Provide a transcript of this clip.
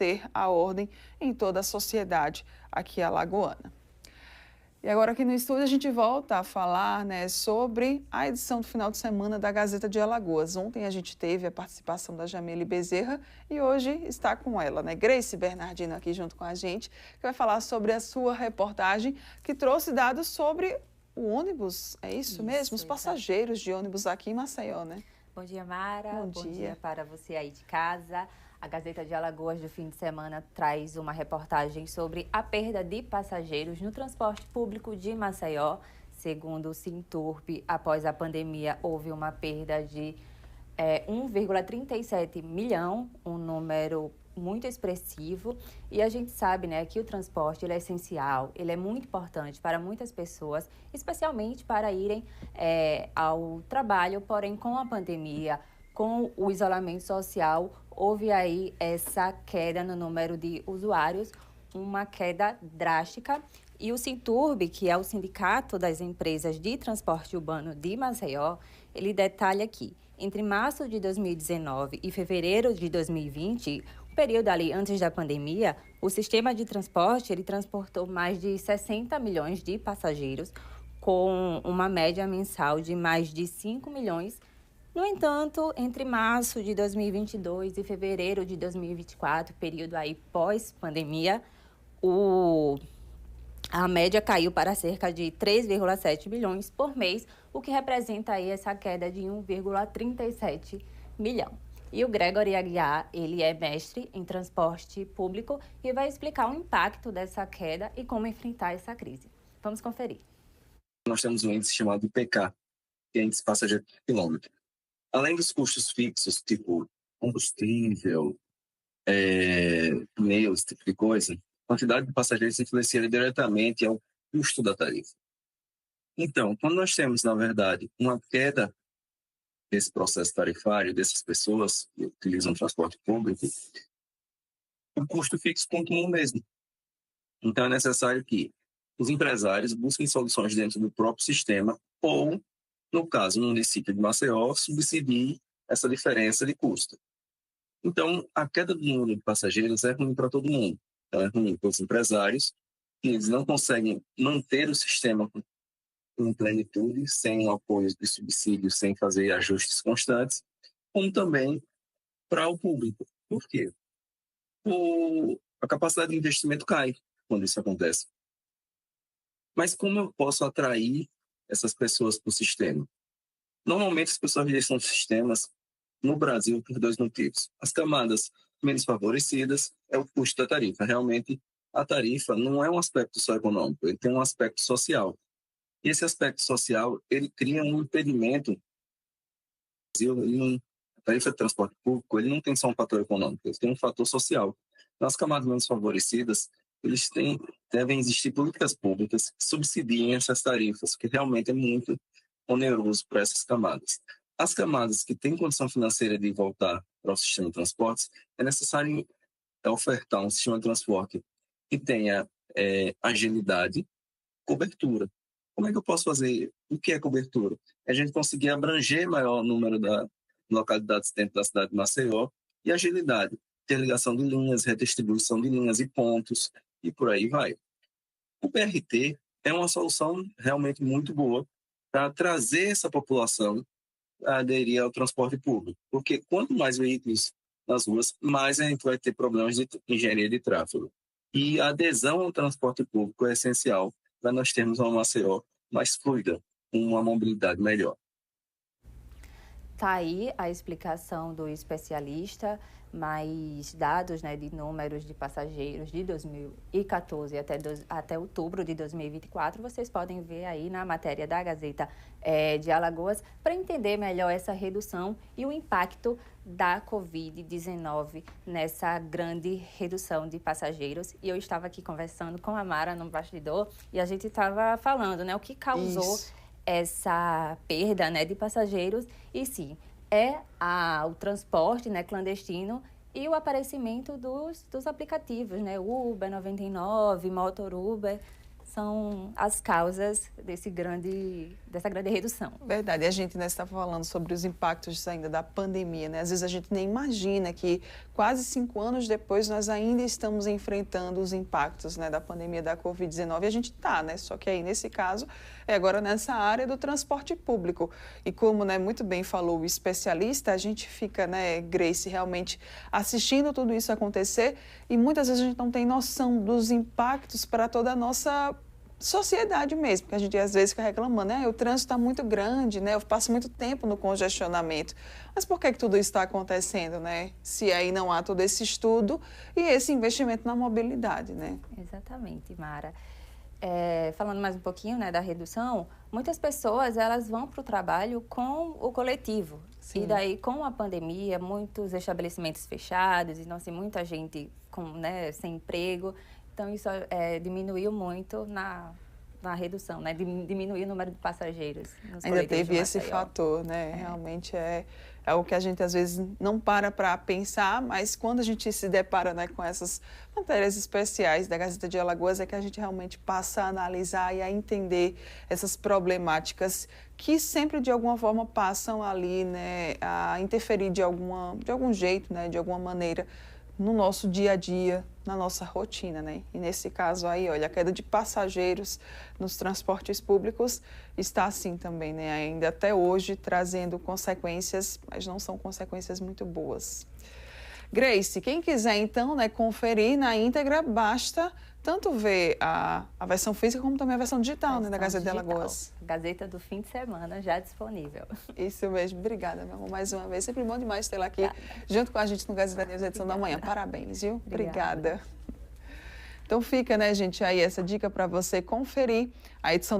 manter a ordem em toda a sociedade aqui alagoana. E agora aqui no estúdio a gente volta a falar, sobre a edição do final de semana da Gazeta de Alagoas. Ontem a gente teve a participação da Jamile Bezerra e hoje está com ela, Grace Bernardino aqui junto com a gente, que vai falar sobre a sua reportagem que trouxe dados sobre o ônibus, é isso mesmo? Os passageiros de ônibus aqui em Maceió, Bom dia, Mara. Bom dia para você aí de casa. A Gazeta de Alagoas do fim de semana traz uma reportagem sobre a perda de passageiros no transporte público de Maceió. Segundo o Sinturb, após a pandemia, houve uma perda de 1,37 milhão, um número muito expressivo. E a gente sabe, que o transporte ele é essencial, ele é muito importante para muitas pessoas, especialmente para irem ao trabalho, porém com a pandemia, com o isolamento social, houve aí essa queda no número de usuários, uma queda drástica. E o Sinturb, que é o Sindicato das Empresas de Transporte Urbano de Maceió, ele detalha aqui, entre março de 2019 e fevereiro de 2020, o período ali antes da pandemia, o sistema de transporte ele transportou mais de 60 milhões de passageiros, com uma média mensal de mais de 5 milhões. No entanto, entre março de 2022 e fevereiro de 2024, período aí pós-pandemia, a média caiu para cerca de 3,7 milhões por mês, o que representa aí essa queda de 1,37 milhão. E o Gregory Aguiar, ele é mestre em transporte público e vai explicar o impacto dessa queda e como enfrentar essa crise. Vamos conferir. Nós temos um índice chamado IPK, que é índice passageiro por quilômetro. Além dos custos fixos, tipo combustível, pneus, esse tipo de coisa, a quantidade de passageiros influencia diretamente ao custo da tarifa. Então, quando nós temos, na verdade, uma queda desse processo tarifário, dessas pessoas que utilizam o transporte público, o custo fixo continua o mesmo. Então, é necessário que os empresários busquem soluções dentro do próprio sistema ou, no caso, no município de Maceió, subsidie essa diferença de custo. Então, a queda do número de passageiros é ruim para todo mundo. Ela é ruim para os empresários, que eles não conseguem manter o sistema em plenitude, sem o apoio de subsídios, sem fazer ajustes constantes, como também para o público. Por quê? A capacidade de investimento cai quando isso acontece. Mas como eu posso atrair essas pessoas para o sistema? Normalmente, as pessoas direcionam sistemas no Brasil por dois motivos. As camadas menos favorecidas é o custo da tarifa. Realmente, a tarifa não é um aspecto só econômico, ele tem um aspecto social. E esse aspecto social, ele cria um impedimento. A tarifa de transporte público, ele não tem só um fator econômico, ele tem um fator social. Nas camadas menos favorecidas, devem existir políticas públicas que subsidiem essas tarifas, que realmente é muito oneroso para essas camadas. As camadas que têm condição financeira de voltar para o sistema de transportes, é necessário ofertar um sistema de transporte que tenha agilidade, cobertura. Como é que eu posso fazer? O que é cobertura? É a gente conseguir abranger maior número de localidades dentro da cidade de Maceió e agilidade, ter ligação de linhas, redistribuição de linhas e pontos e por aí vai. O BRT é uma solução realmente muito boa para trazer essa população a aderir ao transporte público, porque quanto mais veículos nas ruas, mais a gente vai ter problemas de engenharia de tráfego. E a adesão ao transporte público é essencial para nós termos uma Maceió mais fluida, uma mobilidade melhor. Está aí a explicação do especialista, mais dados de números de passageiros de 2014 até outubro de 2024, vocês podem ver aí na matéria da Gazeta de Alagoas para entender melhor essa redução e o impacto da Covid-19 nessa grande redução de passageiros. E eu estava aqui conversando com a Mara no bastidor e a gente estava falando, o que causou essa perda de passageiros e sim, o transporte clandestino e o aparecimento dos aplicativos, Uber 99, Motor Uber, são as causas dessa grande redução. Verdade, e a gente está falando sobre os impactos ainda da pandemia, né? Às vezes a gente nem imagina que quase 5 anos depois nós ainda estamos enfrentando os impactos, né, da pandemia da Covid-19 e a gente está, né? Só que aí nesse caso é agora nessa área do transporte público. E como, né, muito bem falou o especialista, a gente fica, né, Grace, realmente assistindo tudo isso acontecer e muitas vezes a gente não tem noção dos impactos para toda a nossa sociedade mesmo, porque a gente às vezes fica reclamando, né? O trânsito está muito grande, né? Eu passo muito tempo no congestionamento. Mas por que tudo isso está acontecendo, né? Se aí não há todo esse estudo e esse investimento na mobilidade, né? Exatamente, Mara. Falando mais um pouquinho, né, da redução, muitas pessoas elas vão para o trabalho com o coletivo. Sim. E daí, com a pandemia, muitos estabelecimentos fechados, então, assim, muita gente né, sem emprego. Então, isso diminuiu muito na redução, né? Diminuiu o número de passageiros nos Ainda coletivos teve esse fator, né? Realmente é o que a gente às vezes não para pensar, mas quando a gente se depara, né, com essas matérias especiais da Gazeta de Alagoas, é que a gente realmente passa a analisar e a entender essas problemáticas que sempre de alguma forma passam ali, né, a interferir de algum jeito, né, de alguma maneira no nosso dia a dia, na nossa rotina, né? E nesse caso aí, olha, a queda de passageiros nos transportes públicos está assim também, né? Ainda até hoje trazendo consequências, mas não são consequências muito boas. Grace, quem quiser então, né, conferir na íntegra, basta tanto ver a versão física como também a versão digital, né, da Gazeta de Alagoas. Gazeta do fim de semana já disponível. Isso mesmo. Obrigada, meu amor, mais uma vez. Sempre bom demais tê-la aqui junto com a gente no Gazeta News, edição da manhã. Parabéns, viu? Obrigada. Então fica, né, gente, aí essa dica para você conferir a edição